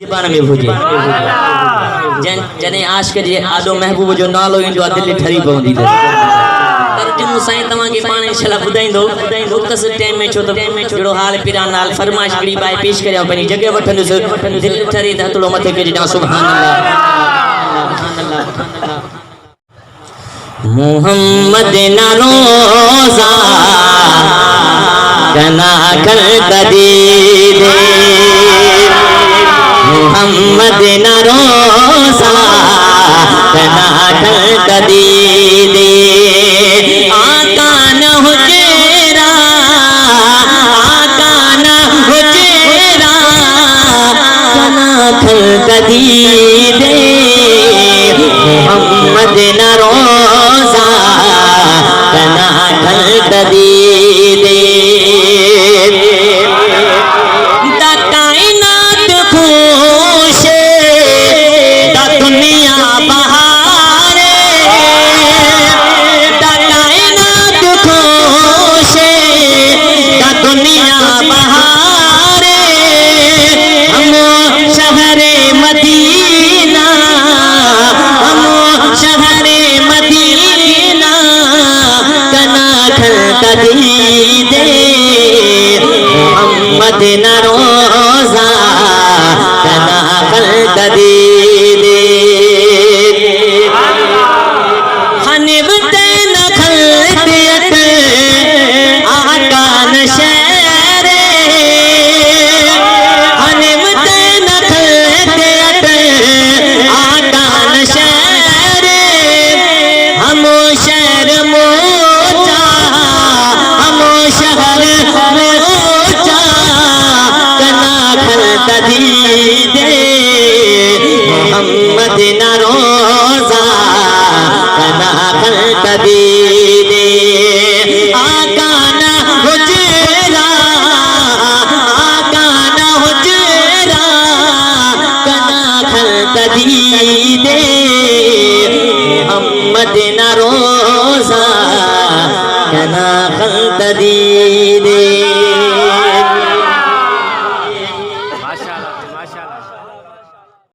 में भुजे जने आश करिए आदो महबूब जो नालो इंजो दिल ठरी पवंदी तर्जुमो साईं तवा के पाने छला बुधाइंदो मुक्तस टाइम में छो तो जड़ो हाल पिरा नाल फरमाइश गड़ी बाय पेश करया पनी जगह वठन दिल ठरी दतलो मथे के जा सुभान अल्लाह मोहम्मद ना रोजा कना कर तदीदे मोहम्मद न रोज़ा कना कर तदीदे आका न हुजेरा कना कर तदीदे मोहम्मद न रोज़ा कना कर तदीदे मोहम्मद न रोज़ा कना कर तदीदे हनीब ते न खलतियत आका न शहरे हनीब ते न खलतियत आका न शहरे हमो शहर मोचा हमो शहर तदीदे मोहम्मद न रोज़ा कना कर तदीदे आका न हुजेरा कना कर तदीदे मोहम्मद न रोज़ा कना कर तदीदे